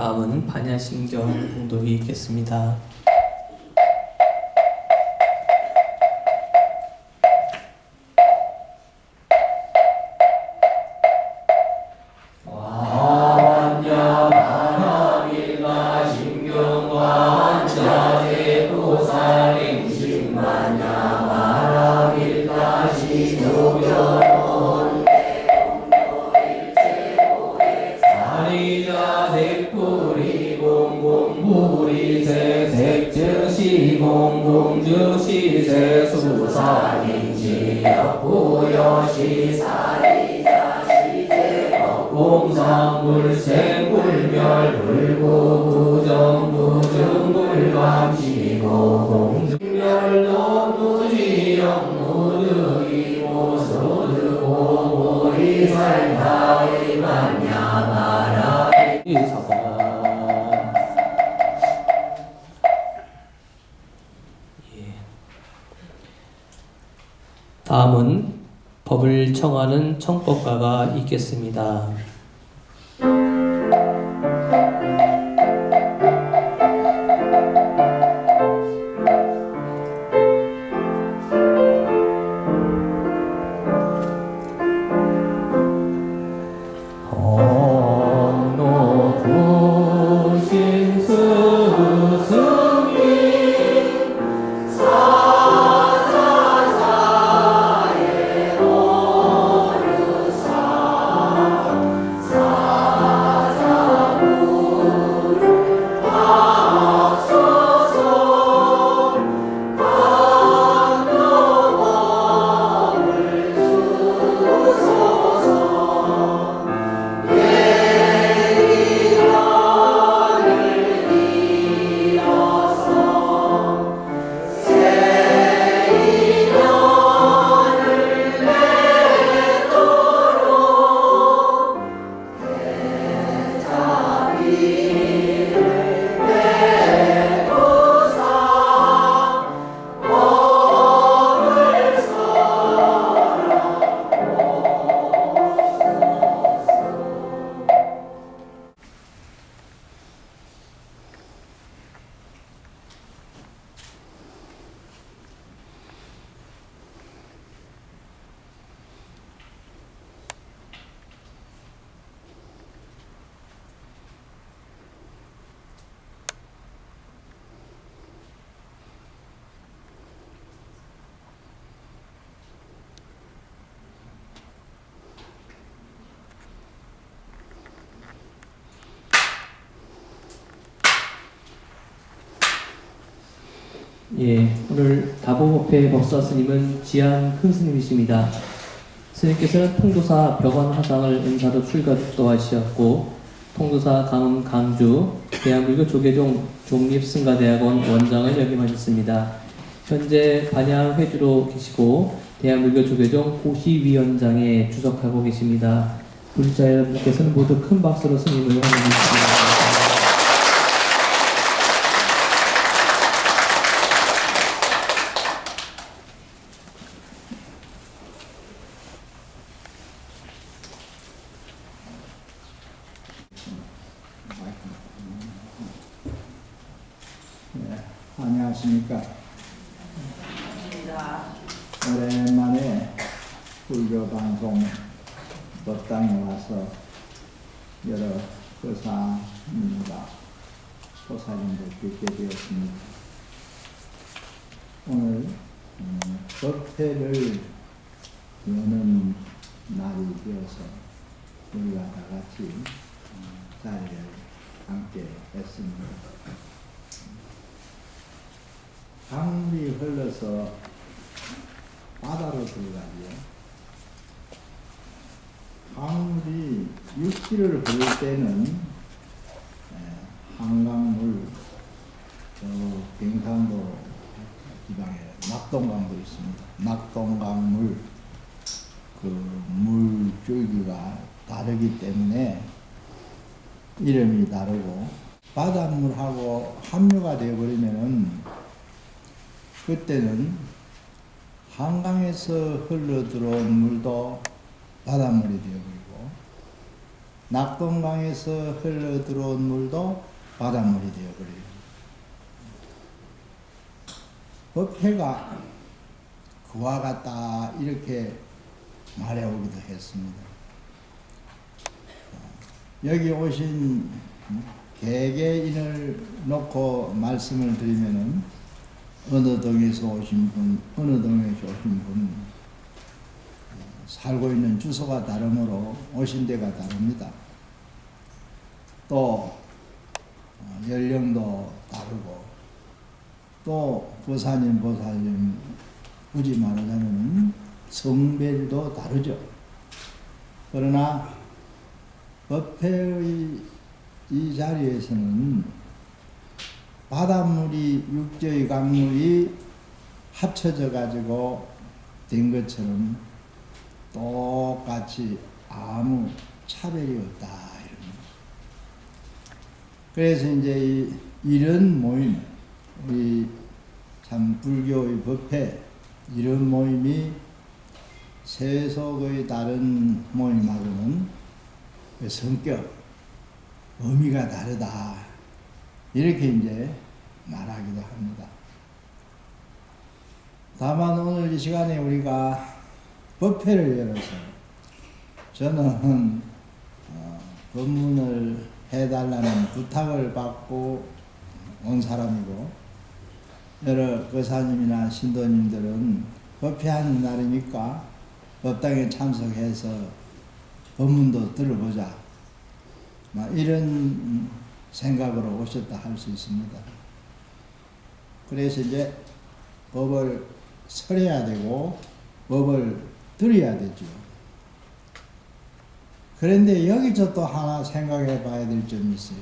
다음은 반야신경 공독이 있겠습니다. 다음은 법을 청하는 청법가가 있겠습니다. 오늘 다보법회 법사 스님은 지안 큰 스님이십니다. 스님께서는 통도사 벽원 화상을 은사로 출가도하시었고 통도사 강원 강주 대한불교 조계종 종립승가대학원 원장을 역임하셨습니다. 현재 반야 회주로 계시고 대한불교 조계종 고시위원장에 주석하고 계십니다. 불자 여러분께서는 모두 큰 박수로 스님을 환영합니다. 안녕하십니까. 오랜만에 불교 방송 법당에 와서 여러 거사님과 보살님들 뵙게 되었습니다. 오늘 법회를 여는 날이 되어서 우리가 다 같이 자리를 함께 했습니다. 강물이 흘러서 바다로 들어가지요. 강물이 육지를 흐를 때는 한강물, 경상도 지방에 낙동강도 있습니다. 낙동강물 그 물줄기가 다르기 때문에 이름이 다르고 바닷물하고 합류가 되어버리면은 그때는 한강에서 흘러 들어온 물도 바닷물이 되어버리고 낙동강에서 흘러 들어온 물도 바닷물이 되어버려요. 법회가 그와 같다 이렇게 말해오기도 했습니다. 여기 오신 개개인을 놓고 말씀을 드리면은 어느 동에서 오신 분, 어느 동에서 오신 분, 살고 있는 주소가 다르므로 오신 데가 다릅니다. 또 연령도 다르고 또 보사님, 보살님 굳이 말하자면 성별도 다르죠. 그러나 법회의 이 자리에서는 바닷물이 육지의 강물이 합쳐져 가지고 된 것처럼 똑같이 아무 차별이 없다 이럽니다. 그래서 이제 이런 모임, 우리 참 불교의 법회 이런 모임이 세속의 다른 모임하고는 성격, 의미가 다르다 이렇게 이제 말하기도 합니다. 다만 오늘 이 시간에 우리가 법회를 열어서 저는 법문을 해달라는 부탁을 받고 온 사람이고 여러 거사님이나 신도님들은 법회하는 날이니까 법당에 참석해서 법문도 들어보자 이런 생각으로 오셨다 할 수 있습니다. 그래서 이제 법을 설해야 되고 법을 들어야 되죠. 그런데 여기서 또 하나 생각해 봐야 될 점이 있어요.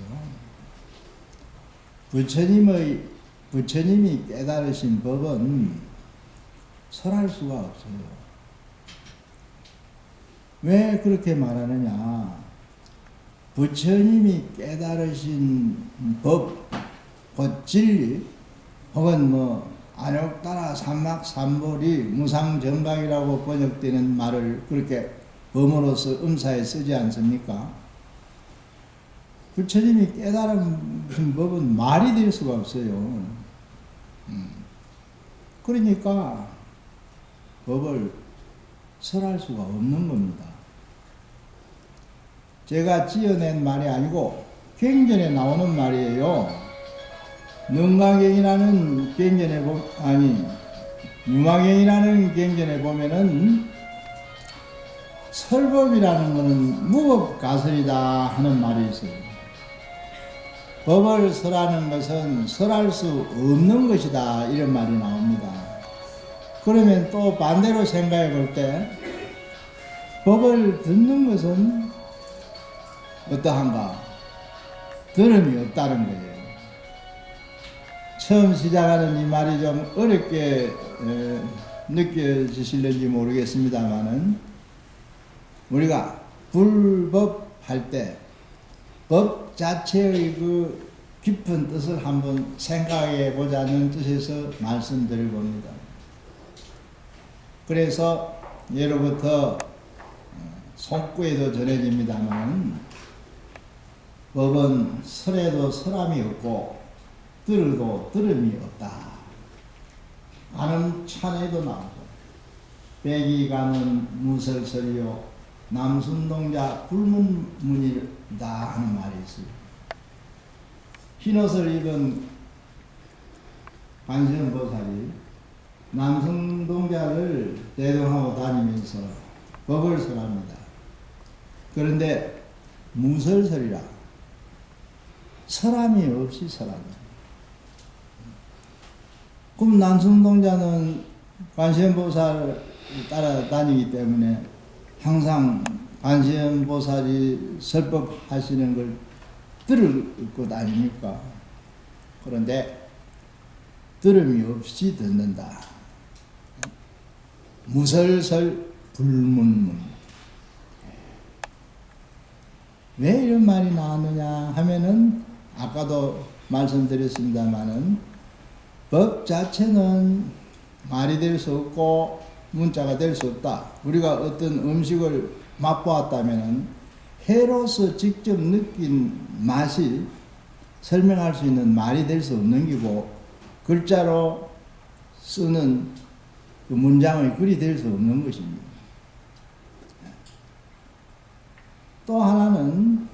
부처님이 깨달으신 법은 설할 수가 없어요. 왜 그렇게 말하느냐? 부처님이 깨달으신 법, 곧 진리, 혹은 안욕따라 삼막삼보리 무상정각이라고 번역되는 말을 그렇게 범어로서 음사에 쓰지 않습니까? 부처님이 깨달은 법은 말이 될 수가 없어요. 그러니까 법을 설할 수가 없는 겁니다. 제가 지어낸 말이 아니고 경전에 나오는 말이에요. 능가경이라는 경전에 유마경이라는 경전에 보면은 설법이라는 것은 무법가설이다 하는 말이 있어요. 법을 설하는 것은 설할 수 없는 것이다 이런 말이 나옵니다. 그러면 또 반대로 생각해 볼 때 법을 듣는 것은 어떠한가? 들음이 없다는 거예요. 처음 시작하는 이 말이 좀 어렵게 느껴지실는지 모르겠습니다만은 우리가 불법할 때 법 자체의 그 깊은 뜻을 한번 생각해 보자는 뜻에서 말씀드려 봅니다. 그래서 예로부터 속구에도 전해집니다만 법은 설에도 설함이 없고 들어도 들음이 없다. 아는 찬에도 나오고 백이가는 무설설이요 남순동자 불문문이다 하는 말이 있어요. 흰옷을 입은 관세음보살이 남순동자를 대동하고 다니면서 법을 설합니다. 그런데 무설설이라 설함이 없이 설합니다. 그럼 남순동자는 관세음보살을 따라다니기 때문에 항상 관세음보살이 설법하시는 걸 들을 것 아닙니까? 그런데 들음이 없이 듣는다. 무설설 불문문. 왜 이런 말이 나왔느냐 하면은 아까도 말씀드렸습니다마는 법 자체는 말이 될 수 없고 문자가 될 수 없다. 우리가 어떤 음식을 맛보았다면은 해로서 직접 느낀 맛이 설명할 수 있는 말이 될 수 없는 기고 글자로 쓰는 그 문장의 글이 될 수 없는 것입니다. 또 하나는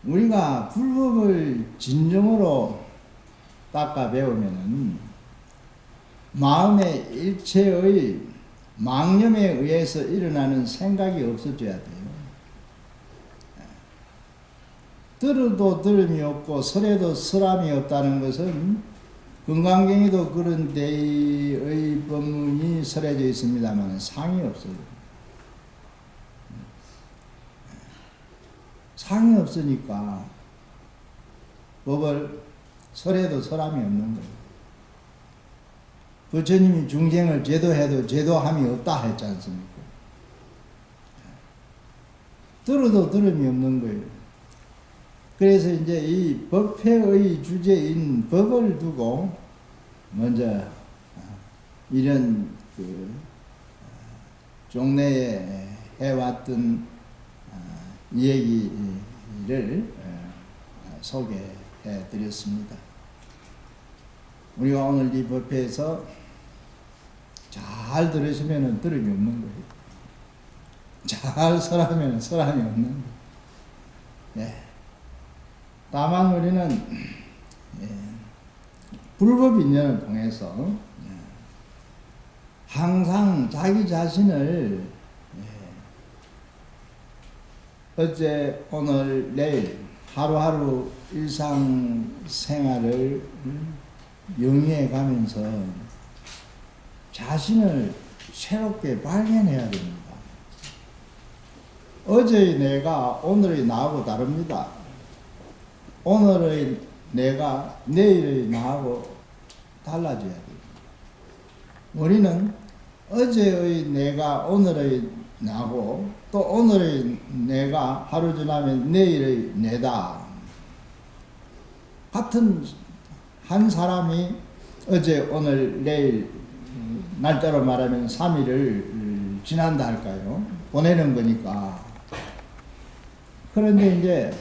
우리가 불법을 진정으로 닦아 배우면은 마음의 일체의 망념에 의해서 일어나는 생각이 없어져야 돼요. 들어도 들음이 없고 설에도 설함이 없다는 것은 금강경에도 그런 데의 법문이 설해져 있습니다만 상이 없어요. 상이 없으니까 법을 설해도 설함이 없는 거예요. 부처님이 중생을 제도해도 제도함이 없다 했지 않습니까? 들어도 들음이 없는 거예요. 그래서 이제 이 법회의 주제인 법을 두고 먼저 이런 그 종래에 해왔던 얘기를 소개해 드렸습니다. 우리가 오늘 이 법회에서 잘 들으시면 들음이 없는 거예요. 잘 설하면 설함이 없는 거예요. 네. 다만 우리는 불법 인연을 통해서 항상 자기 자신을 어제 오늘 내일 하루하루 일상생활을 영위해 가면서 자신을 새롭게 발견해야 됩니다. 어제의 내가 오늘의 나하고 다릅니다. 오늘의 내가 내일의 나하고 달라져야 됩니다. 우리는 어제의 내가 오늘의 나고 또 오늘의 내가 하루 지나면 내일의 내다. 같은 한 사람이 어제 오늘 내일 날짜로 말하면 3일을 지난다 할까요? 보내는 거니까. 그런데 이제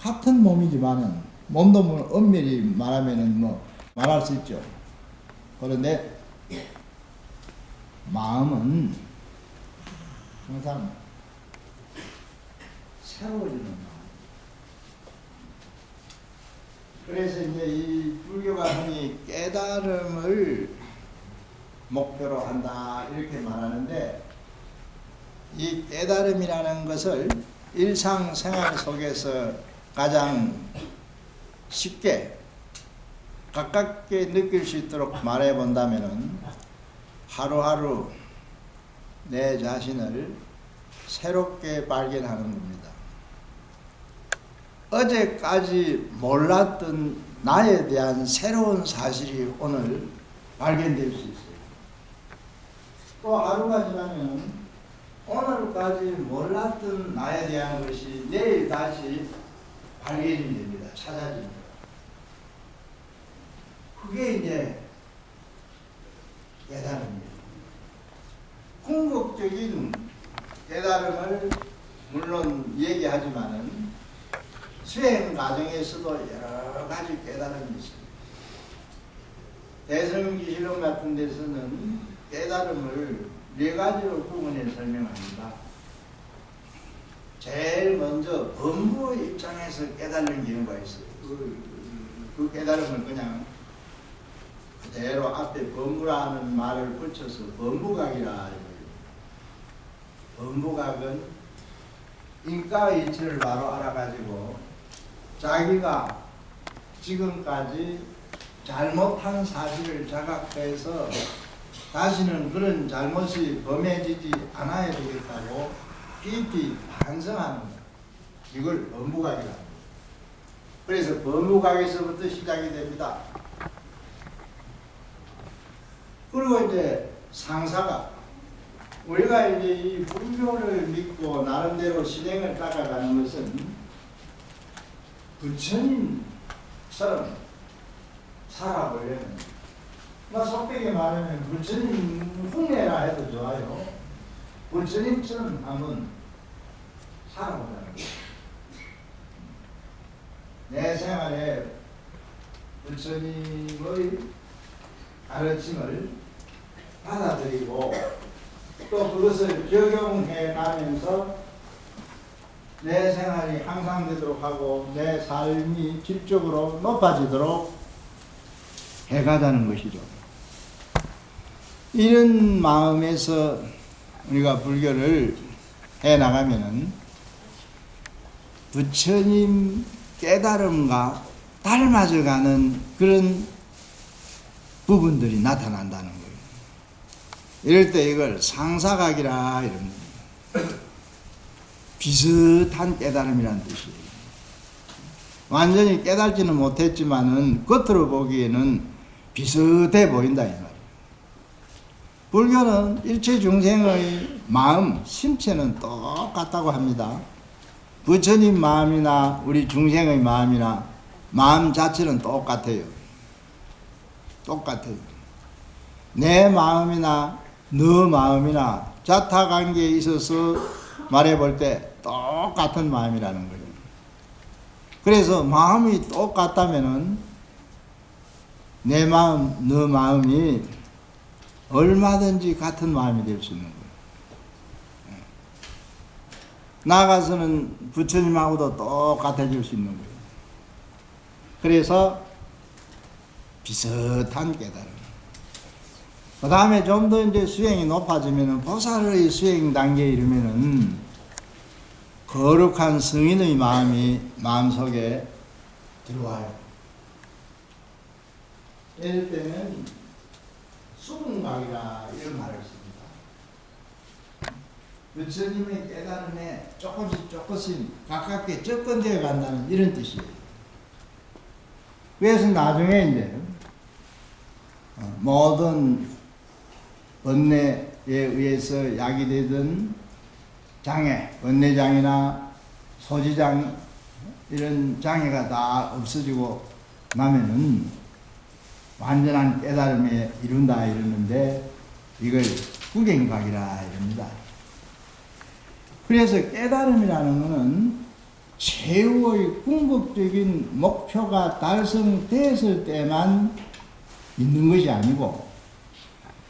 같은 몸이지만은 몸도 뭐 엄밀히 말하면은 뭐 말할 수 있죠. 그런데 마음은 항상 새로워지는 마음. 그래서 이제 이 불교가 흔히 깨달음을 목표로 한다 이렇게 말하는데 이 깨달음이라는 것을 일상생활 속에서 가장 쉽게 가깝게 느낄 수 있도록 말해 본다면은 하루하루 내 자신을 새롭게 발견하는 겁니다. 어제까지 몰랐던 나에 대한 새로운 사실이 오늘 발견될 수 있어요. 또 하루가 지나면 오늘까지 몰랐던 나에 대한 것이 내일 다시 발견이 됩니다. 찾아집니다. 그게 이제 깨달음이에요. 궁극적인 깨달음을 물론 얘기하지만은 수행 과정에서도 여러 가지 깨달음이 있습니다. 대성기실론 같은 데서는 깨달음을 4가지로 구분해 설명합니다. 제일 먼저 범부의 입장에서 깨달는 경우가 있어요. 그 깨달음을 그냥 그대로 앞에 범부라는 말을 붙여서 범부각이라 해요. 범부각은 인과의 이치를 바로 알아가지고 자기가 지금까지 잘못한 사실을 자각해서 다시는 그런 잘못이 범해지지 않아야 되겠다고 깊이 반성하는 것. 이걸 범부각이라고 합니다. 그래서 범부각에서부터 시작이 됩니다. 그리고 이제 상사가 우리가 이제 이 불교를 믿고 나름대로 실행을 따라가는 것은 부처님처럼 살아보려면 속되게 말하면 부처님 흉내라 해도 좋아요. 부처님처럼 한번 살아보자는 거예요. 내 생활에 부처님의 가르침을 받아들이고 또 그것을 적용해 가면서 내 생활이 향상되도록 하고 내 삶이 질적으로 높아지도록 해가자는 것이죠. 이런 마음에서 우리가 불교를 해 나가면은 부처님 깨달음과 닮아져가는 그런 부분들이 나타난다는 거예요. 이럴 때 이걸 상사각이라 이럽니다. 비슷한 깨달음이라는 뜻이에요. 완전히 깨달지는 못했지만은 겉으로 보기에는 비슷해 보인다 이 말이에요. 불교는 일체 중생의 마음, 심체는 똑같다고 합니다. 부처님 마음이나 우리 중생의 마음이나 마음 자체는 똑같아요. 똑같아요. 내 마음이나 너 마음이나 자타관계에 있어서 말해볼 때 똑같은 마음이라는 거예요. 그래서 마음이 똑같다면은 내 마음, 너 마음이 얼마든지 같은 마음이 될 수 있는 거예요. 나아가서는 부처님하고도 똑같아질 수 있는 거예요. 그래서 비슷한 깨달음. 그 다음에 좀 더 이제 수행이 높아지면은 보살의 수행 단계에 이르면은 거룩한 성인의 마음이 마음속에 들어와요. 이럴 때는 수긍각이라 이런 말을 씁니다. 부처님의 깨달음에 조금씩 가깝게 접근되어 간다는 이런 뜻이에요. 그래서 나중에 이제 모든 번뇌에 의해서 야기되던 장애, 번뇌장애나 소지장 이런 장애가 다 없어지고 나면은 완전한 깨달음에 이룬다 이러는데 이걸 구경각이라 이럽니다. 그래서 깨달음이라는 것은 최후의 궁극적인 목표가 달성됐을 때만 있는 것이 아니고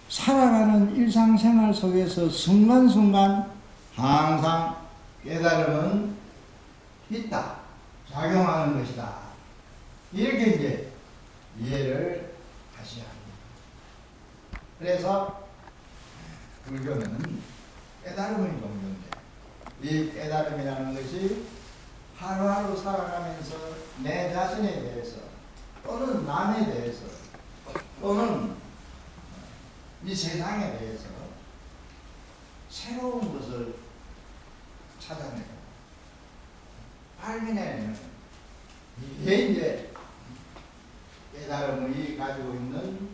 살아가는 일상생활 속에서 순간순간 항상 깨달음은 있다, 작용하는 것이다. 이렇게 이제 이해를 하셔야 합니다. 그래서 불교는 깨달음의 종교인데 이 깨달음이라는 것이 하루하루 살아가면서 내 자신에 대해서 또는 남에 대해서 또는 이 세상에 대해서 새로운 것을 찾아내고 발견해내는 이게 이제 깨달음이 가지고 있는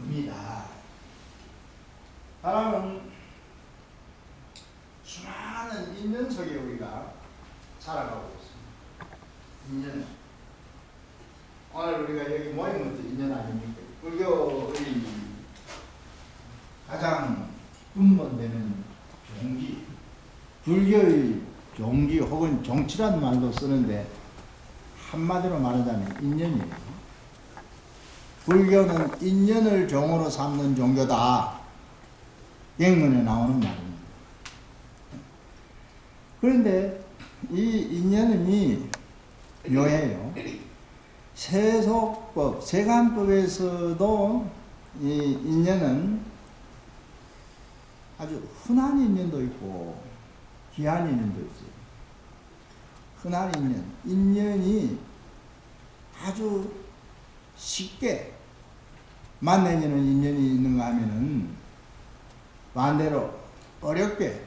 의미다. 사람은 수많은 인연 속에 우리가 살아가고 있습니다. 인연. 오늘 우리가 여기 모인 것도 인연 아닙니까? 불교의 가장 근본되는 종기, 불교의 종기 혹은 정치라는 말도 쓰는데 한마디로 말하자면 인연이에요. 불교는 인연을 종으로 삼는 종교다. 경문에 나오는 말입니다. 그런데 이 인연이 묘해요. 세속법, 세간법에서도 이 인연은 아주 흔한 인연도 있고 귀한 인연도 있어요. 흔한 인연, 인연이 아주 쉽게 만나는 인연이 있는가 하면은 반대로 어렵게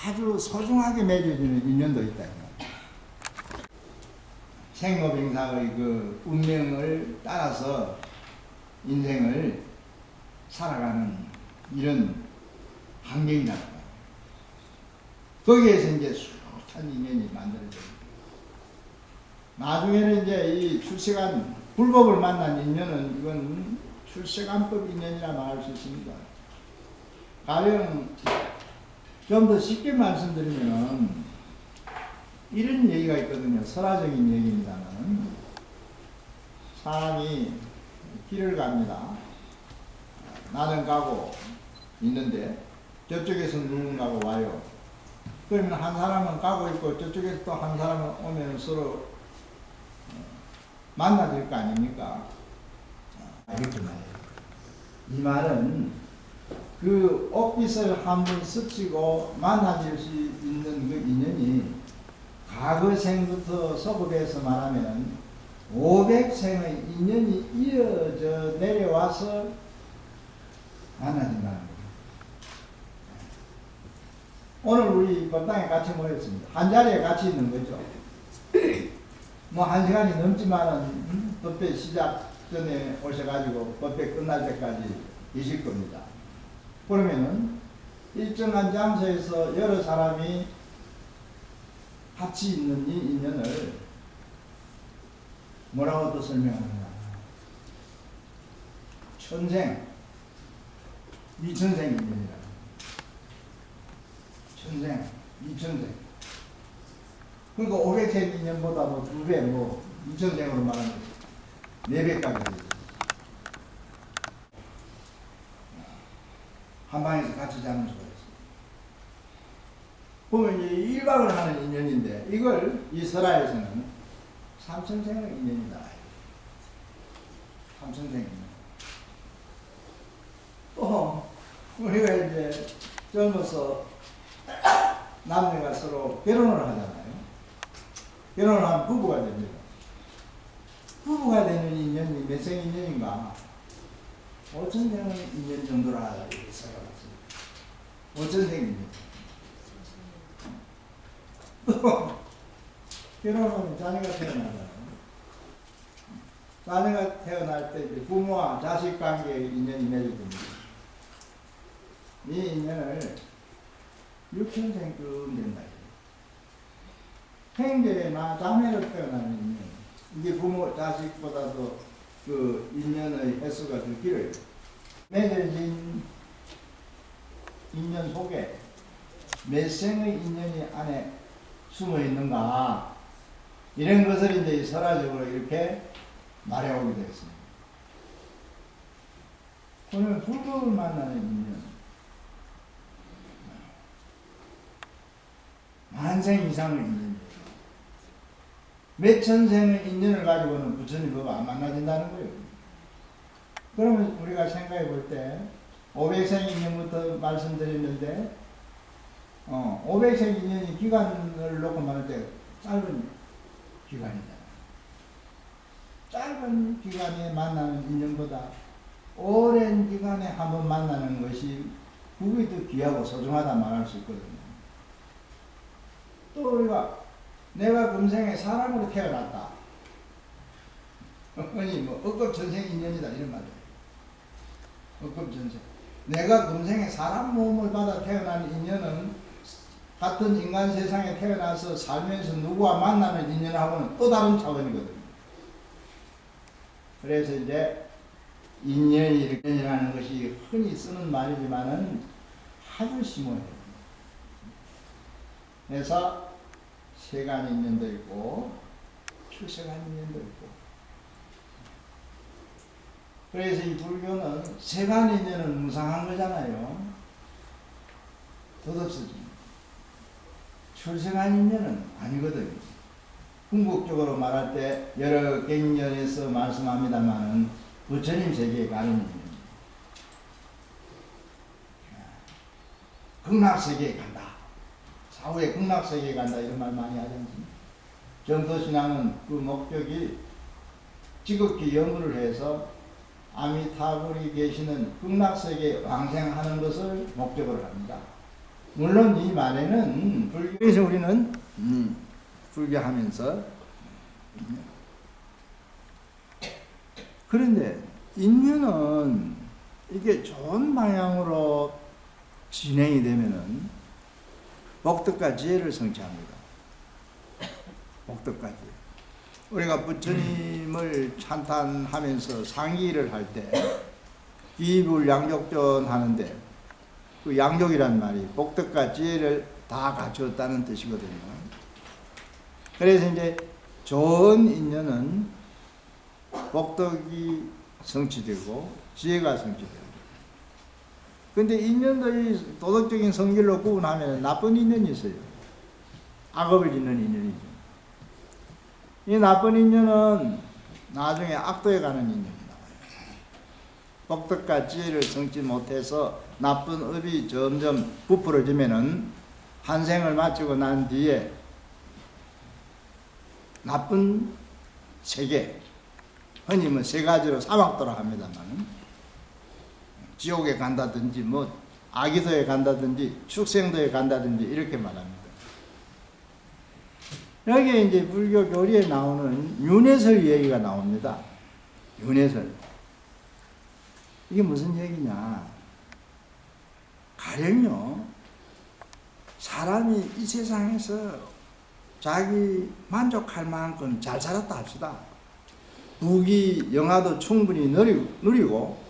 아주 소중하게 맺어지는 인연도 있다. 생로병사의 그 운명을 따라서 인생을 살아가는 이런 환경이다. 거기에서 이제 숱한 인연이 만들어져요. 나중에는 이제 이 출세간 불법을 만난 인연은 이건 출세간법 인연이라 말할 수 있습니다. 가령 좀 더 쉽게 말씀드리면 이런 얘기가 있거든요. 설화적인 얘기입니다만 사람이 길을 갑니다. 나는 가고 있는데 저쪽에서 누군가가 와요. 그러면 한 사람은 가고 있고 저쪽에서 또 한 사람은 오면 서로 만나질 거 아닙니까? 이렇게 말해요. 이 말은 그 옷깃을 한번 스치고 만나질 수 있는 그 인연이 과거 생부터 소급해서 말하면 500생의 인연이 이어져 내려와서 만나진다는 거예요. 오늘 우리 법당에 같이 모였습니다. 한 자리에 같이 있는 거죠. 뭐 한 시간이 넘지만은 법회 시작 전에 오셔가지고 법회 끝날 때까지 계실 겁니다. 그러면은 일정한 장소에서 여러 사람이 같이 있는 이 인연을 뭐라고 또 설명하느냐. 천생, 이천생 인연이라. 천생, 이천생. 그러니까 500생 인연보다 뭐 2배, 뭐 2천생으로 말하면 4배까지 되죠. 한 방에서 같이 자는 수가 있어요. 보면 이 1박을 하는 인연인데 이걸 이 설화에서는 3천생의 인연이다. 3천생 인연. 또 우리가 이제 젊어서 남녀가 서로 결혼을 하잖아요. 결혼을 하면 부부가 됩니다. 부부가 되는 인연이 몇 생 인연인가? 5천생의 인연 정도라 이렇게 생각합니다. 5천생 인연. 또 결혼하면 자녀가 태어나잖아요. 자녀가 태어날 때 이제 부모와 자식 관계의 인연이 맺어집니다. 이 인연을 6천생쯤 된다. 형제나 자매로 태어나는 인연. 이게 부모 자식보다도 그 인연의 횟수가 더 길어요. 맺어진 인연 속에 몇 생의 인연이 안에 숨어 있는가, 이런 것을 이제 설화적으로 이렇게 말해오게 되었습니다. 그러면 불법을 만나는 인연, 만생 이상의 인연이에요. 몇 천생의 인연을 가지고는 부처님 법 안 만나진다는 거예요. 그러면 우리가 생각해 볼 때 500생 인연부터 말씀드렸는데 500생 인연이 기간을 놓고 말할 때 짧은 기간이잖아요. 짧은 기간에 만나는 인연보다 오랜 기간에 한번 만나는 것이 그게 더 귀하고 소중하다 말할 수 있거든요. 또 우리가 내가 금생에 사람으로 태어났다. 흔히 뭐 억겁전생 인연이다 이런 말이에요. 억겁전생. 내가 금생에 사람 몸을 받아 태어난 인연은 같은 인간 세상에 태어나서 살면서 누구와 만나는 인연하고는 또 다른 차원이거든요. 그래서 이제 인연이라는 것이 흔히 쓰는 말이지만은 아주 심오해요. 그래서 세간 인연도 있고 출세간 인연도 있고. 그래서 이 불교는 세간 인연은 무상한 거잖아요. 덧없어집니다. 출세간 인연은 아니거든요. 궁극적으로 말할 때 여러 갱년에서 말씀합니다만은 부처님 세계에 가는 인연입니다. 극락세계에 간다. 사후에 극락세계에 간다 이런 말 많이 하지 않습니까? 정토신앙은 그 목적이 지극히 연구를 해서 아미타불이 계시는 극락세계에 왕생하는 것을 목적으로 합니다. 물론 이 말에는 불교에서 우리는 불교하면서 그런데 인연은 이게 좋은 방향으로 진행이 되면은 복덕과 지혜를 성취합니다. 복덕과 지혜. 우리가 부처님을 찬탄하면서 상기를 할 때 기불양족전 하는데 그 양족이란 말이 복덕과 지혜를 다 갖추었다는 뜻이거든요. 그래서 이제 좋은 인연은 복덕이 성취되고 지혜가 성취되고. 근데 인연도 이 도덕적인 성질로 구분하면 나쁜 인연이 있어요. 악업을 짓는 인연이죠. 이 나쁜 인연은 나중에 악도에 가는 인연이 나와요. 복덕과 지혜를 성취 못해서 나쁜 업이 점점 부풀어지면은 한 생을 마치고 난 뒤에 나쁜 세계, 흔히 뭐 세 가지로 사막도라 합니다만, 지옥에 간다든지 뭐 아기도에 간다든지 축생도에 간다든지 이렇게 말합니다. 여기에 이제 불교 교리에 나오는 윤회설 얘기가 나옵니다. 윤회설. 이게 무슨 얘기냐? 가령요, 사람이 이 세상에서 자기 만족할 만큼 잘 살았다 합시다. 부귀 영화도 충분히 누리고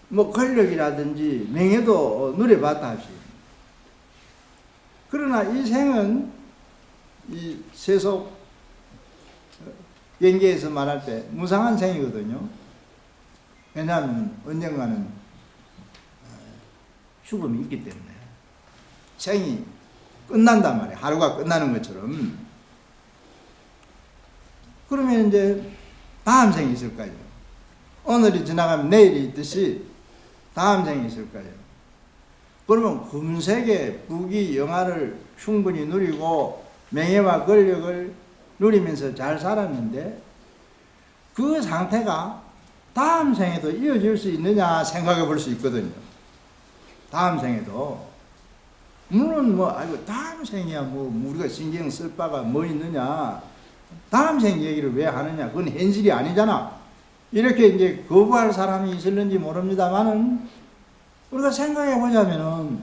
뭐 권력이라든지 명예도 누려봤다 합시다. 그러나 이 생은 이 세속 경계에서 말할 때 무상한 생이거든요. 왜냐하면 언젠가는 죽음이 있기 때문에 생이 끝난단 말이에요. 하루가 끝나는 것처럼. 그러면 이제 다음 생이 있을 거예요. 오늘이 지나가면 내일이 있듯이 다음 생이 있을 거예요. 그러면 금세계 부귀 영화를 충분히 누리고 명예와 권력을 누리면서 잘 살았는데 그 상태가 다음 생에도 이어질 수 있느냐 생각해 볼 수 있거든요. 다음 생에도. 물론 뭐 아이고 다음 생이야 뭐 우리가 신경 쓸 바가 뭐 있느냐, 다음 생 얘기를 왜 하느냐, 그건 현실이 아니잖아, 이렇게 이제 거부할 사람이 있을는지 모릅니다만은 우리가 생각해 보자면은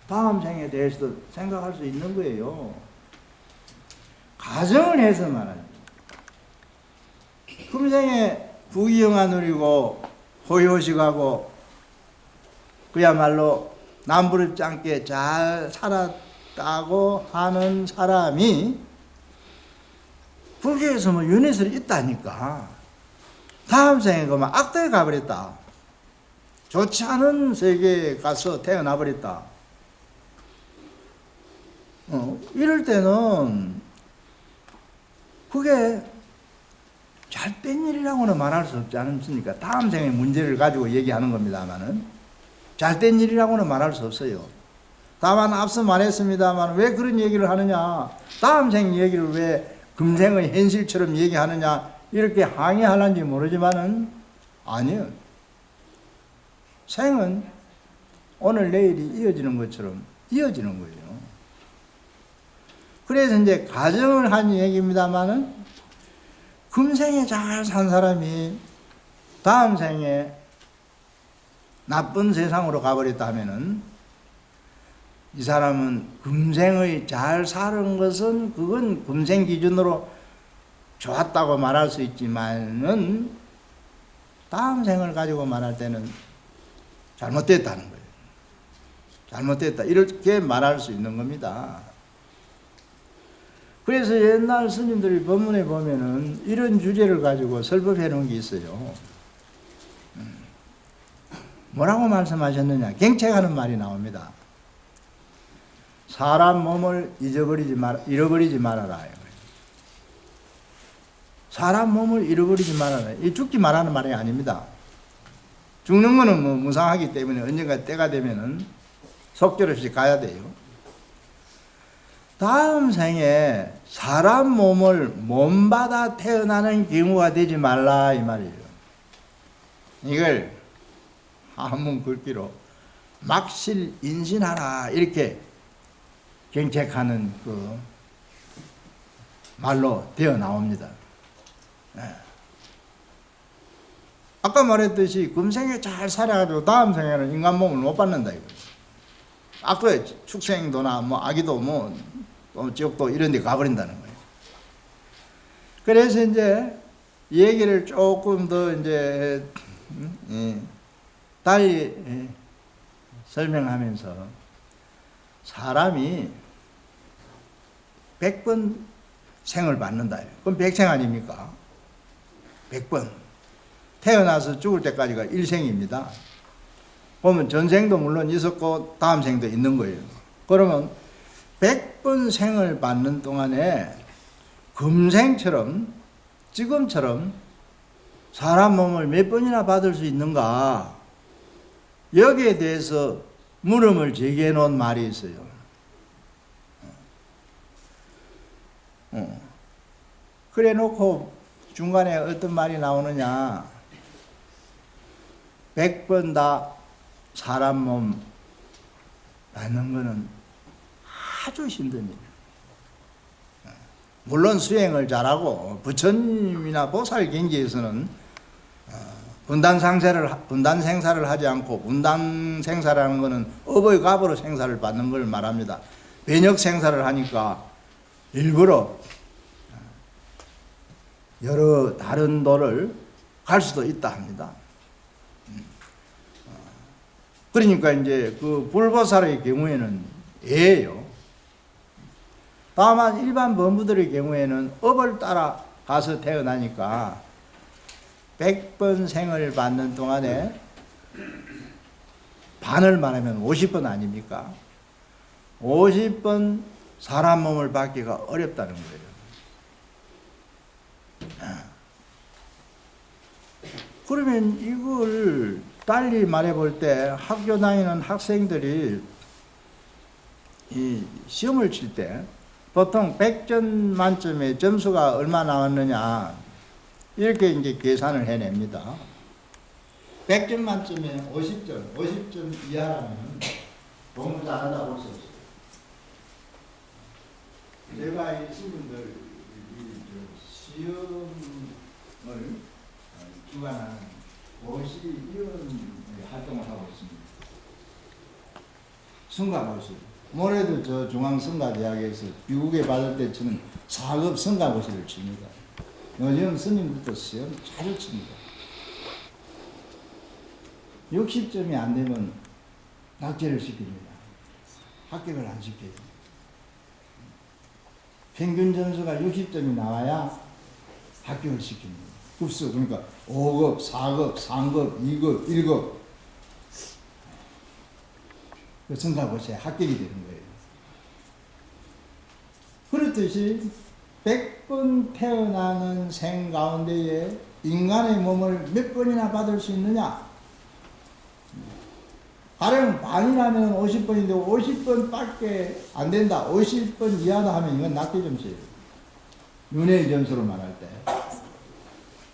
다음 생에 대해서도 생각할 수 있는 거예요. 가정을 해서 말하죠. 금생에 부귀영화 누리고 호의호식하고 그야말로 남부를 않게 잘 살았다고 하는 사람이 불교에서 뭐 윤회설이 있다니까 다음 생에 그만 악도에 가버렸다, 좋지 않은 세계에 가서 태어나 버렸다, 이럴 때는 그게 잘된 일이라고는 말할 수 없지 않습니까? 다음 생의 문제를 가지고 얘기하는 겁니다만은 잘된 일이라고는 말할 수 없어요. 다만 앞서 말했습니다만 왜 그런 얘기를 하느냐, 다음 생 얘기를 왜 금생의 현실처럼 얘기하느냐 이렇게 항의하는지 모르지만은 아니요. 생은 오늘 내일이 이어지는 것처럼 이어지는 거예요. 그래서 이제 가정을 한 얘기입니다만은 금생에 잘 산 사람이 다음 생에 나쁜 세상으로 가버렸다 하면은 이 사람은 금생의 잘 사는 것은 그건 금생 기준으로 좋았다고 말할 수 있지만은 다음 생을 가지고 말할 때는 잘못됐다는 거예요. 잘못됐다 이렇게 말할 수 있는 겁니다. 그래서 옛날 스님들이 법문에 보면은 이런 주제를 가지고 설법해 놓은 게 있어요. 뭐라고 말씀하셨느냐? 경책하는 말이 나옵니다. 사람 몸을 잃어버리지 말아라. 사람 몸을 잃어버리지 말아라. 이 죽지 말라는 말이 아닙니다. 죽는 거는 뭐 무상하기 때문에 언젠가 때가 되면은 속절없이 가야 돼요. 다음 생에 사람 몸을 몸받아 태어나는 경우가 되지 말라 이 말이에요. 이걸 한문 글귀로 막실인신하라 이렇게 경책하는 그 말로 되어 나옵니다. 네. 아까 말했듯이 금생에 잘 살아가지고 다음 생에는 인간 몸을 못 받는다 이거죠. 악도에 축생도나 뭐 아기도 뭐 지옥도 이런 데 가버린다는 거예요. 그래서 이제 얘기를 조금 더 이제 달리 설명하면서 사람이 100번 생을 받는다. 그럼 100생 아닙니까? 100번. 태어나서 죽을 때까지가 일생입니다. 보면 전생도 물론 있었고 다음 생도 있는 거예요. 그러면 100번 생을 받는 동안에 금생처럼 지금처럼 사람 몸을 몇 번이나 받을 수 있는가? 여기에 대해서 물음을 제기해 놓은 말이 있어요. 그래 놓고 중간에 어떤 말이 나오느냐? 100번 다 사람 몸 받는 거는 아주 힘든 일. 물론 수행을 잘하고 부처님이나 보살 경지에서는 분단 생사를 하지 않고 분단 생사라는 것은 업의 값으로 생사를 받는 걸 말합니다. 변역 생사를 하니까 일부러 여러 다른 도를 갈 수도 있다 합니다. 그러니까 이제 그 불보살의 경우에는 예예요. 다만 일반 범부들의 경우에는 업을 따라 가서 태어나니까 100번 생을 받는 동안에 반을 말하면 50번 아닙니까? 50번 사람 몸을 받기가 어렵다는 거예요. 그러면 이걸 달리 말해 볼 때 학교 다니는 학생들이 이 시험을 칠 때 보통 100점 만점에 점수가 얼마 나왔느냐 이렇게 이제 계산을 해냅니다. 100점 만점에 50점, 50점 이하라면 공부 잘한다 볼 수 없어요. 제가 이 친구들 시험을 주관하는 고시위원 활동을 하고 있습니다. 성가고시. 올해도 저 중앙성가대학에서 미국에 받을 때 저는 4급 성가고시를 칩니다. 요즘 스님부터 시험 잘 칩니다. 60점이 안 되면 낙제를 시킵니다. 합격을 안 시켜요. 평균 점수가 60점이 나와야 합격을 시킵니다. 급수, 그러니까 5급, 4급, 3급, 2급, 1급. 그 성가고시에 합격이 되는 거예요. 그렇듯이 100번 태어나는 생 가운데에 인간의 몸을 몇 번이나 받을 수 있느냐? 가령 반이라면 50번인데 50번밖에 안 된다. 50번 이하다 하면 이건 낙제 점수예요. 윤회 점수로 말할 때.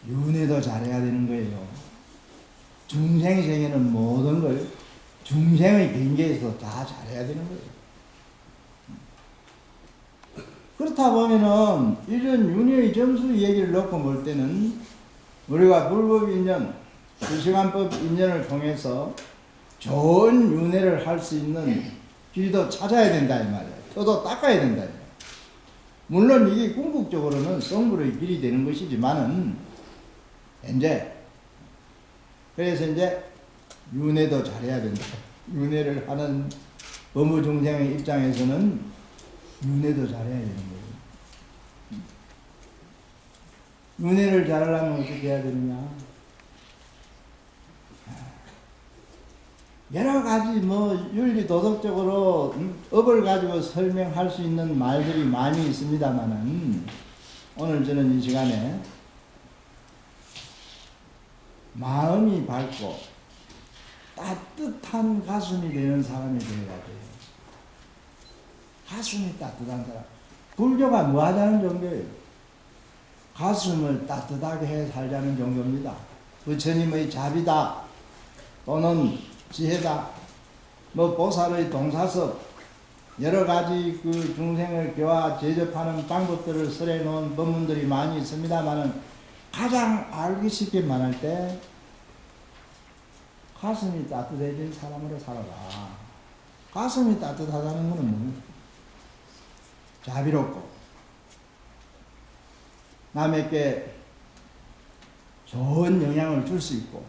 윤회도 잘해야 되는 거예요. 중생생에는 모든 걸 중생의 경계에서 다 잘해야 되는 거예요. 그렇다 보면은 이런 윤회의 점수 얘기를 놓고 볼 때는 우리가 불법 인연, 불시간법 인연을 통해서 좋은 윤회를 할 수 있는 길도 찾아야 된다 이 말이에요. 터도 닦아야 된다. 물론 이게 궁극적으로는 성불의 길이 되는 것이지만은 그래서 이제 윤회도 잘해야 된다. 윤회를 하는 법무 중생의 입장에서는 윤회도 잘해야 되는 거예요. 윤회를 잘하려면 어떻게 해야 되느냐? 여러 가지 윤리 도덕적으로 업을 가지고 설명할 수 있는 말들이 많이 있습니다만은 오늘 저는 이 시간에 마음이 밝고 따뜻한 가슴이 되는 사람이 되어야 돼요. 가슴이 따뜻한 사람. 불교가 뭐 하자는 종교예요? 가슴을 따뜻하게 해 살자는 종교입니다. 부처님의 자비다 또는 지혜다, 보살의 동사섭, 여러 가지 그 중생을 교화 제접하는 방법들을 설해 놓은 법문들이 많이 있습니다만은 가장 알기 쉽게 말할 때 가슴이 따뜻해진 사람으로 살아라. 가슴이 따뜻하다는 것은 뭐예요? 자비롭고 남에게 좋은 영향을 줄 수 있고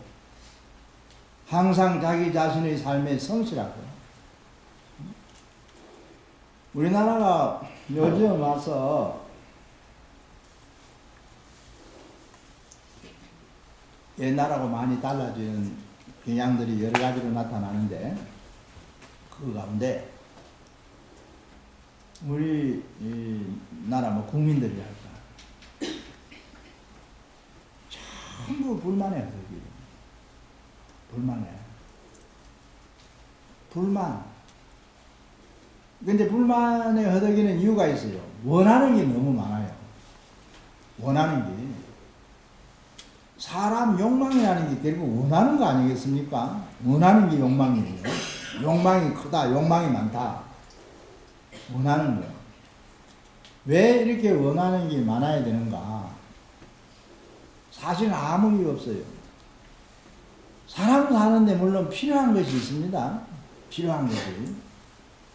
항상 자기 자신의 삶에 성실하고. 우리나라가 요즘 와서 옛날하고 많이 달라진 경향들이 여러 가지로 나타나는데, 그 가운데 우리 이 나라 뭐 국민들이 할까 전부 불만해. 거기 불만해. 불만. 근데 불만에 허덕이는 이유가 있어요. 원하는 게 너무 많아요. 원하는 게. 사람 욕망이라는 게 결국 원하는 거 아니겠습니까? 원하는 게 욕망이에요. 욕망이 크다, 욕망이 많다. 원하는 거예요. 왜 이렇게 원하는 게 많아야 되는가? 사실 아무 이유 없어요. 사람 사는데 물론 필요한 것이 있습니다. 필요한 것이.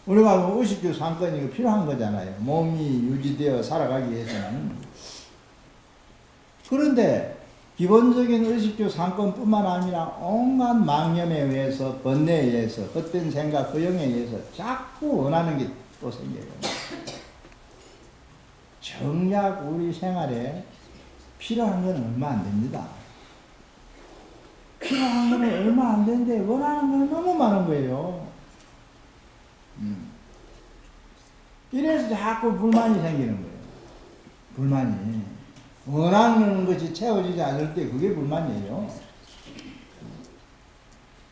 우리가 뭐 의식주 상권이 필요한 거잖아요. 몸이 유지되어 살아가기 위해서는. 그런데 기본적인 의식주 상권뿐만 아니라 온갖 망념에 의해서, 번뇌에 의해서, 헛된 생각, 허영에 의해서 자꾸 원하는 게 또 생겨요. 정작 우리 생활에 필요한 건 얼마 안 됩니다. 필요한 건 얼마 안 되는데 원하는 건 너무 많은 거예요. 이래서 자꾸 불만이 생기는 거예요. 불만이. 원하는 것이 채워지지 않을 때 그게 불만이에요.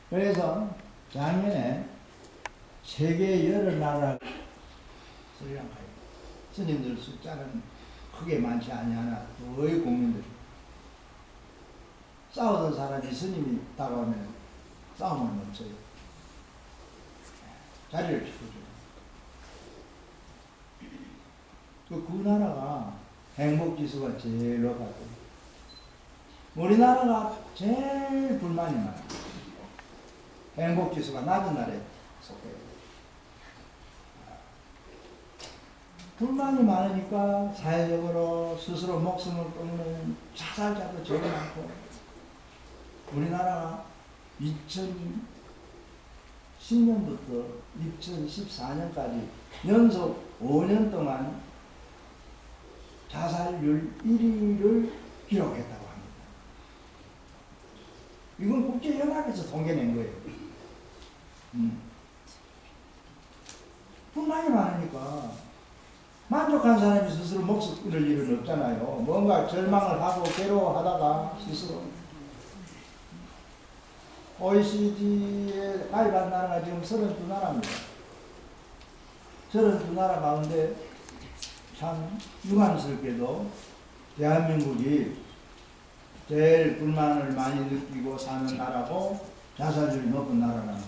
그래서 작년에 세계 여러 나라 스리랑카에 스님들 숫자는 크게 많지 아니하나 거의 국민들 싸우던 사람이 스님이 다가오면 싸움을 멈춰요. 자리를 비켜줘요. 그 나라가 행복지수가 제일 높아요. 우리나라가 제일 불만이 많아요. 행복지수가 낮은 나라에 속해요. 불만이 많으니까 사회적으로 스스로 목숨을 끊는 자살자도 제일 많고, 우리나라가 2010년부터 2014년까지 연속 5년 동안 자살률 1위를 기록했다고 합니다. 이건 국제연합에서 통계낸 거예요. 불만이 많으니까 만족한 사람이 스스로 목숨 끊을 일은 없잖아요. 뭔가 절망을 하고 괴로워하다가 스스로. OECD에 가입한 나라가 지금 32나라입니다. 32나라 가운데 참 유감스럽게도 대한민국이 제일 불만을 많이 느끼고 사는 나라고 자살률이 높은 나라라는 거예요.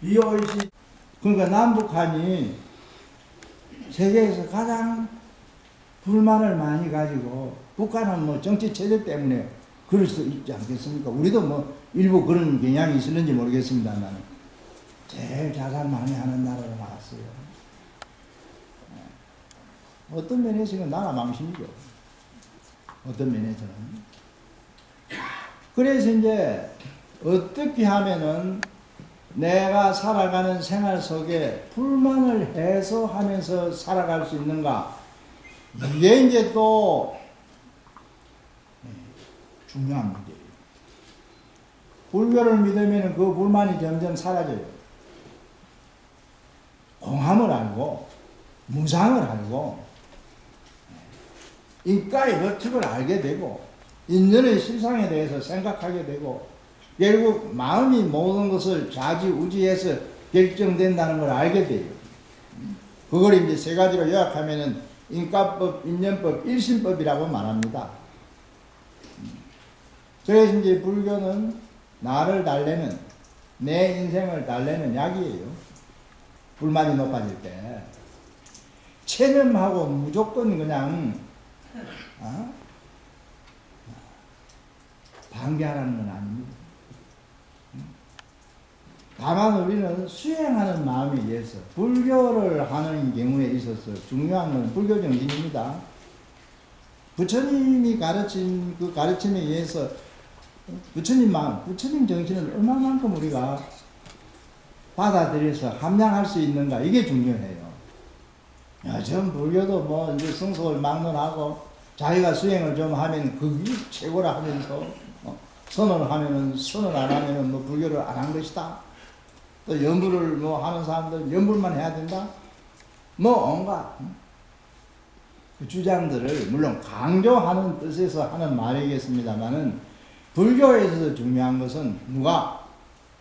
이 OECD, 그러니까 남북한이 세계에서 가장 불만을 많이 가지고, 북한은 뭐 정치 체제 때문에 그럴 수 있지 않겠습니까? 우리도 뭐 일부 그런 경향이 있었는지 모르겠습니다만 제일 자살 많이 하는 나라로 나왔어요. 어떤 면에서는 나라 망신이죠. 어떤 면에서는. 그래서 이제 어떻게 하면은 내가 살아가는 생활 속에 불만을 해소하면서 살아갈 수 있는가? 이게 이제 또 중요한 문제예요. 불교를 믿으면 그 불만이 점점 사라져요. 공함을 알고, 무상을 알고, 인가의 법칙을 알게 되고, 인연의 실상에 대해서 생각하게 되고, 결국 마음이 모든 것을 좌지우지해서 결정된다는 걸 알게 돼요. 그걸 이제 세 가지로 요약하면은 인가법, 인연법, 일심법이라고 말합니다. 그래서 이제 불교는 나를 달래는, 내 인생을 달래는 약이에요. 불만이 높아질 때. 체념하고 무조건 그냥 반개하라는 건 아닙니다. 다만 우리는 수행하는 마음에 의해서, 불교를 하는 경우에 있어서 중요한 건 불교 정신입니다. 부처님이 가르친 그 가르침에 의해서 부처님 마음, 부처님 정신을 얼마만큼 우리가 받아들여서 함양할 수 있는가, 이게 중요해요. 요즘 불교도 뭐 이제 성속을 막론하고 자기가 수행을 좀 하면 그게 최고라 하면서 선언을 하면은 선언 안 하면은 뭐 불교를 안 한 것이다. 또 연불을 뭐 하는 사람들 연불만 해야 된다. 뭐 온갖 그 주장들을 물론 강조하는 뜻에서 하는 말이겠습니다만은 불교에서도 중요한 것은 누가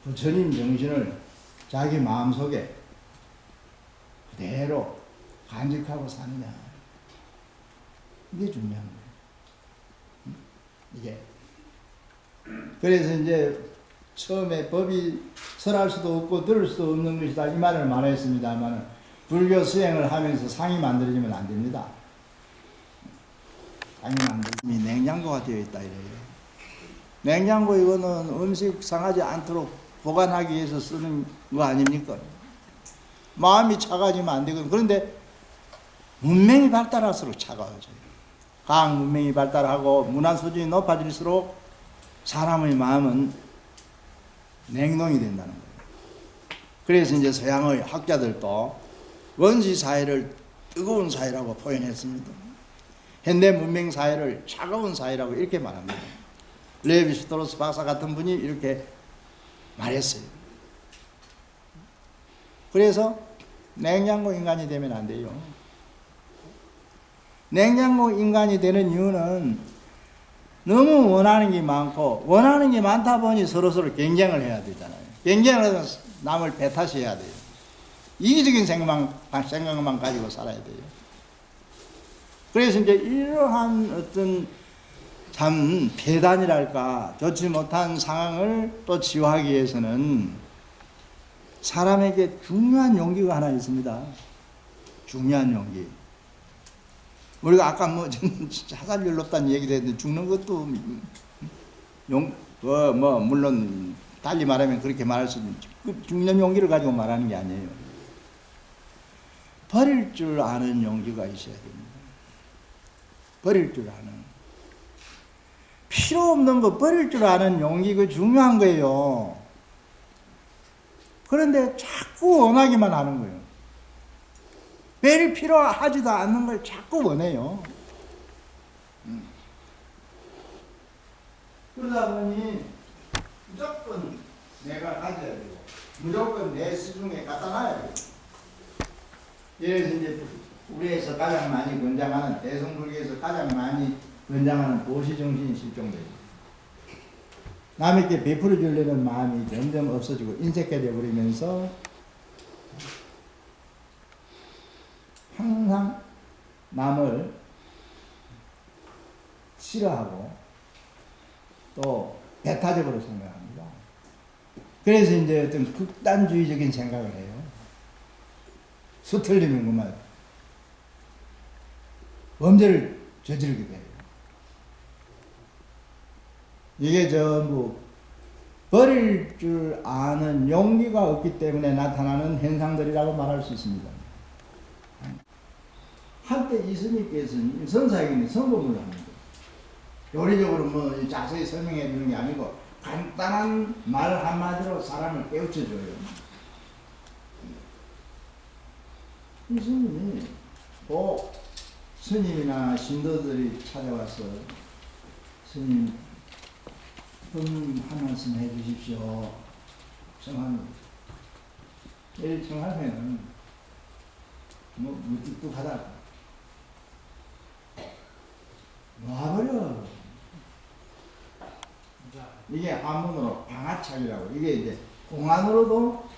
부처님 정신을 자기 마음속에 그대로 간직하고 사느냐, 이게 중요한 거예요. 이게 그래서 이제 처음에 법이 설할 수도 없고 들을 수도 없는 것이다, 이 말을 말했습니다만 불교 수행을 하면서 상이 만들어지면 안 됩니다. 상이 만들어지면 냉장고가 되어 있다 이래요. 냉장고 이거는 음식 상하지 않도록 보관하기 위해서 쓰는 거 아닙니까? 마음이 차가워지면 안 되거든. 그런데 문명이 발달할수록 차가워져요. 과학 문명이 발달하고 문화 수준이 높아질수록 사람의 마음은 냉동이 된다는 거예요. 그래서 이제 서양의 학자들도 원시 사회를 뜨거운 사회라고 표현했습니다. 현대 문명 사회를 차가운 사회라고 이렇게 말합니다. 레비 스트로스 박사 같은 분이 이렇게 말했어요. 그래서 냉장고 인간이 되면 안 돼요. 냉장고 인간이 되는 이유는 너무 원하는 게 많고, 원하는 게 많다 보니 서로서로 경쟁을 해야 되잖아요. 경쟁을 해서 남을 배타시해야 돼요. 이기적인 생각만 가지고 살아야 돼요. 그래서 이제 이러한 어떤 참 폐단이랄까 좋지 못한 상황을 또 치유하기 위해서는 사람에게 중요한 용기가 하나 있습니다. 중요한 용기. 우리가 아까 뭐 자살률 높다는 얘기도 했는데 죽는 것도 물론 달리 말하면 그렇게 말할 수 있는 죽는 용기를 가지고 말하는 게 아니에요. 버릴 줄 아는 용기가 있어야 됩니다. 버릴 줄 아는. 필요 없는 거 버릴 줄 아는 용기, 그 중요한 거예요. 그런데 자꾸 원하기만 하는 거예요. 별 필요하지도 않는 걸 자꾸 원해요. 그러다 보니 무조건 내가 가져야 되고, 무조건 내 수중에 갖다 놔야 돼요. 그래서 이제 우리에서 가장 많이 권장하는, 대성불교에서 가장 많이 권장하는 도시정신이 실종돼요. 남에게 베풀어 주려는 마음이 점점 없어지고 인색해져 버리면서 항상 남을 싫어하고 또 배타적으로 생각합니다. 그래서 이제 어떤 극단주의적인 생각을 해요. 수틀리면 그만 범죄를 저지르게 돼요. 이게 전부 버릴 줄 아는 용기가 없기 때문에 나타나는 현상들이라고 말할 수 있습니다. 한때 이스님께서는 선사에게는 성공을 합니다. 요리적으로 뭐 자세히 설명해 주는 게 아니고 간단한 말 한마디로 사람을 깨우쳐줘요. 이스님이 꼭 스님이나 신도들이 찾아와서 스님 한 말씀 해 주십시오. 청합니다. 이 청하면 뭐 무뚝뚝하다. 놔버려. 이게 한문으로 방아착이라고, 이게 이제 공안으로도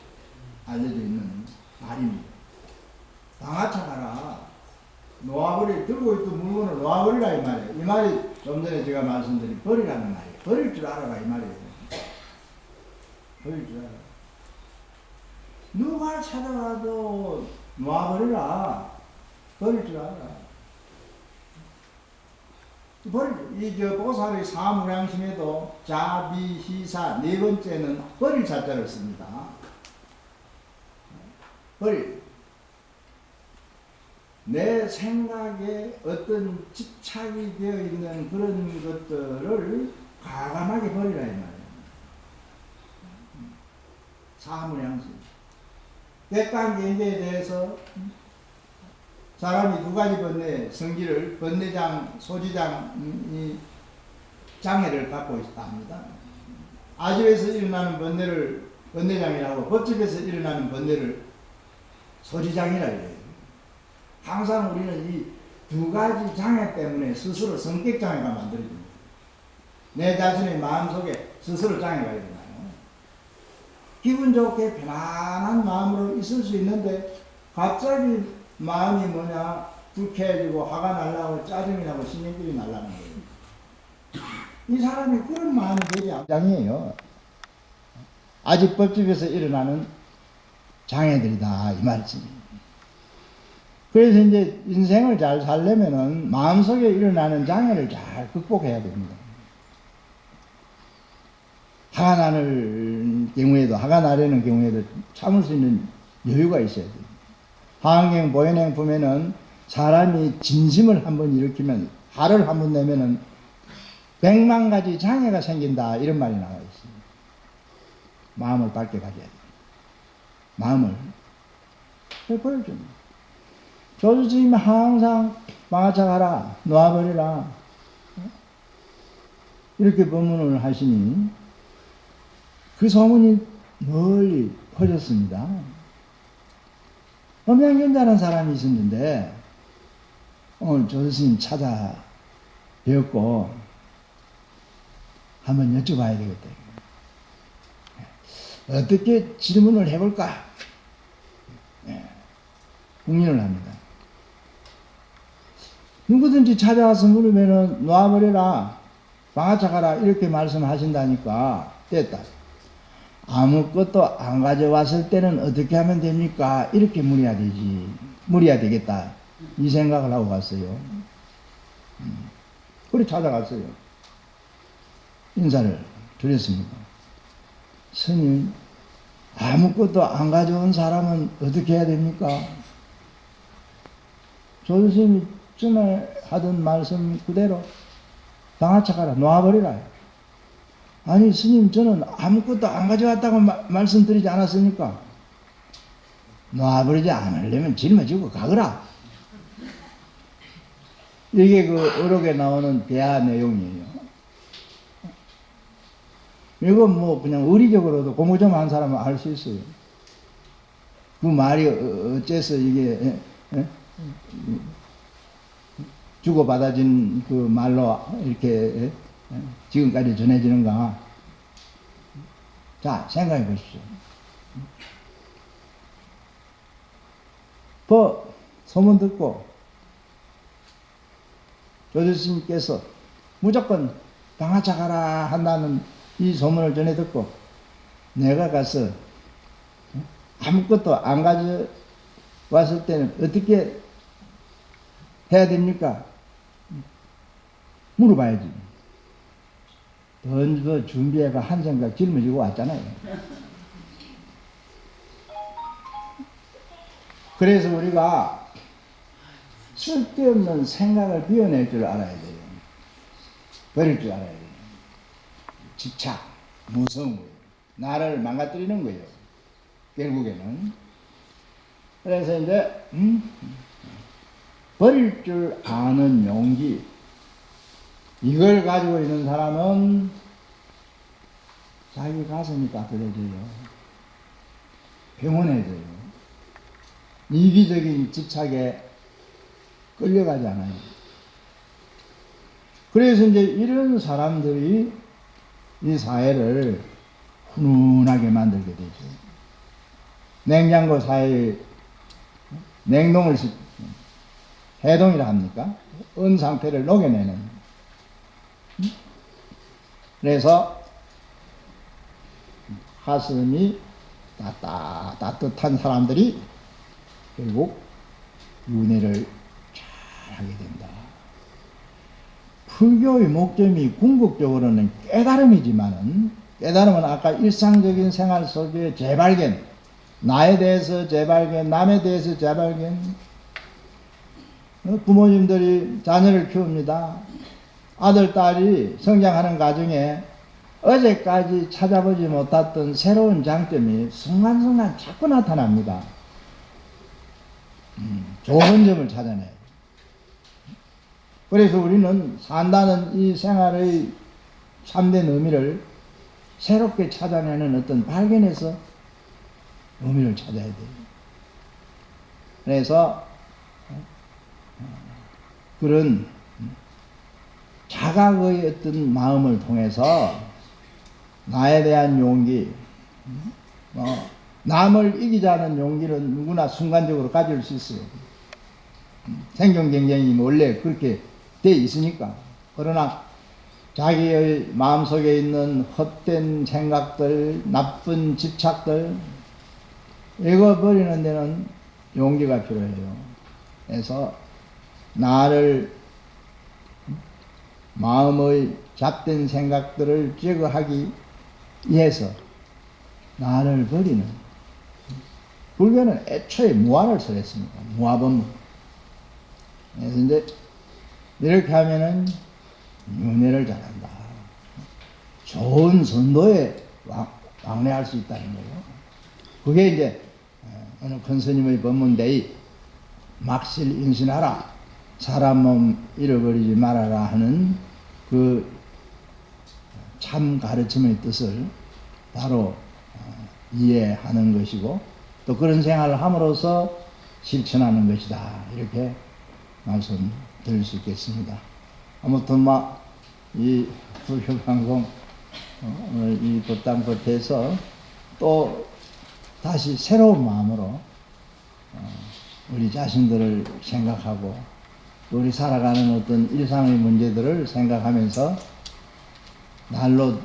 알려져 있는 말입니다. 방아착하라. 놓아버리, 들고 있던 물건을 놓아버리라 이 말이에요. 이 말이 좀 전에 제가 말씀드린 버리라는 말이에요. 버릴 줄 알아라 이 말이에요. 버릴 줄 알아. 누가 찾아와도 놓아버리라. 버릴 줄 알아. 보살의 사무량심에도 자비희사 네 번째는 버릴 자자를 씁니다. 버릴. 내 생각에 어떤 집착이 되어 있는 그런 것들을 과감하게 버리라 이 말이에요. 사무량심. 객관경계에 대해서 사람이 두 가지 번뇌, 성질을 번뇌장, 소지장이 장애를 갖고 있다 합니다. 아집에서 일어나는 번뇌를 번뇌장이라고, 법집에서 일어나는 번뇌를 소지장이라 해요. 항상 우리는 이 두 가지 장애 때문에 스스로 성격장애가 만들어집니다. 내 자신의 마음속에 스스로 장애가 일어나요. 기분 좋게 편안한 마음으로 있을 수 있는데 갑자기 마음이 뭐냐, 불쾌해지고 화가 날라고 짜증이 나고 신경질이 날라는 거예요. 이 사람이 그런 마음이 되지 않아요. 아직 법집에서 일어나는 장애들이다 이 말씀입니다. 그래서 이제 인생을 잘 살려면은 마음속에 일어나는 장애를 잘 극복해야 됩니다. 화가 나는 경우에도, 화가 나려는 경우에도 참을 수 있는 여유가 있어야 돼요. 화환경 보현행 보면은 사람이 진심을 한번 일으키면, 화를 한번 내면은 100만 가지 장애가 생긴다 이런 말이 나와 있어요. 마음을 밝게 가져야 돼요. 마음을 버려줍니다. 조주스님이 항상 망아차가라, 놓아버리라 이렇게 법문을 하시니 그 소문이 널리 퍼졌습니다. 엄양견자라는 사람이 있었는데 오늘 조주스님 찾아 뵈었고 한번 여쭤봐야 되겠다. 어떻게 질문을 해볼까? 궁리를 합니다. 누구든지 찾아와서 물으면은 놔버려라, 방아차가라 이렇게 말씀하신다니까 됐다. 아무것도 안 가져왔을 때는 어떻게 하면 됩니까? 이렇게 물어야 되지. 물어야 되겠다. 이 생각을 하고 갔어요. 그래 찾아갔어요. 인사를 드렸습니다. 스님, 아무것도 안 가져온 사람은 어떻게 해야 됩니까? 조스님이 전에 하던 말씀 그대로 방아차가라, 놓아버리라. 아니 스님, 저는 아무것도 안 가져왔다고 말씀드리지 않았습니까? 놓아버리지 않으려면 짊어지고 가거라. 이게 그 어록에 나오는 대화 내용이에요. 이건 뭐 그냥 의리적으로도 공부 좀 한 사람은 알 수 있어요. 그 말이 어째서 이게 주고받아진 그 말로 이렇게 지금까지 전해지는가. 자, 생각해 보십시오. 소문 듣고 조주스님께서 무조건 방아차가라 한다는 이 소문을 전해 듣고 내가 가서 아무것도 안 가져왔을 때는 어떻게 해야 됩니까? 물어봐야지. 더 준비해가 한 생각 짊어지고 왔잖아요. 그래서 우리가 쓸데없는 생각을 비워낼 줄 알아야 돼요. 버릴 줄 알아야 돼요. 집착, 무서운 거예요. 나를 망가뜨리는 거예요. 결국에는. 그래서 이제 버릴 줄 아는 용기, 이걸 가지고 있는 사람은 자기 가슴이 따뜻해져요. 평온해져요. 이기적인 집착에 끌려가지 않아요. 그래서 이제 이런 사람들이 이 사회를 훈훈하게 만들게 되죠. 냉장고 사이에 냉동을 해동이라 합니까? 은 상태를 녹여내는. 그래서 가슴이 따뜻한 사람들이 결국 윤회를 잘 하게 된다. 불교의 목적이 궁극적으로는 깨달음이지만은, 깨달음은 아까 일상적인 생활 속의 재발견, 나에 대해서 재발견, 남에 대해서 재발견. 부모님들이 자녀를 키웁니다. 아들, 딸이 성장하는 과정에 어제까지 찾아보지 못했던 새로운 장점이 순간순간 자꾸 나타납니다. 좋은 점을 찾아내요. 그래서 우리는 산다는 이 생활의 참된 의미를 새롭게 찾아내는 어떤 발견에서 의미를 찾아야 돼요. 그래서 그런 자각의 어떤 마음을 통해서 나에 대한 용기, 남을 이기자는 용기는 누구나 순간적으로 가질 수 있어요. 생존 경쟁이 원래 그렇게 돼 있으니까. 그러나 자기의 마음속에 있는 헛된 생각들, 나쁜 집착들 읽어버리는 데는 용기가 필요해요. 그래서 나를, 마음의 잡된 생각들을 제거하기 위해서 나를 버리는, 불교는 애초에 무아를 설했습니다. 무아법문. 그래서 이제 이렇게 하면은 윤회를 잘한다. 좋은 선도에 왕래할 수 있다는 거예요. 그게 이제 어느 큰 스님의 법문대이 막실 인신하라, 사람 몸 잃어버리지 말아라 하는 그 참 가르침의 뜻을 바로 이해하는 것이고, 또 그런 생활을 함으로써 실천하는 것이다, 이렇게 말씀드릴 수 있겠습니다. 아무튼 이 불교 방송 오늘 이 법당법회에서 또 다시 새로운 마음으로 우리 자신들을 생각하고 우리 살아가는 어떤 일상의 문제들을 생각하면서 날로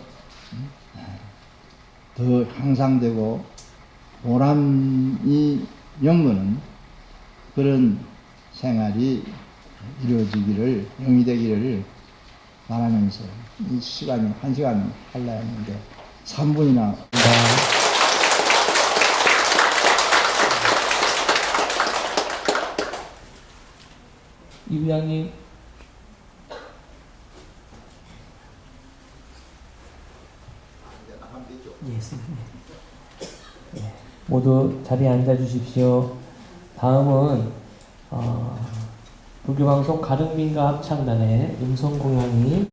더 향상되고 보람이 연구는 그런 생활이 이루어지기를, 영이 되기를 바라면서 이 시간이 1시간 할라 했는데 3분이나 이 부장님. 예, 네. 모두 자리에 앉아 주십시오. 다음은 불교방송 가릉민가 합창단의 음성공양이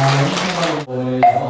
음성으로 보여요.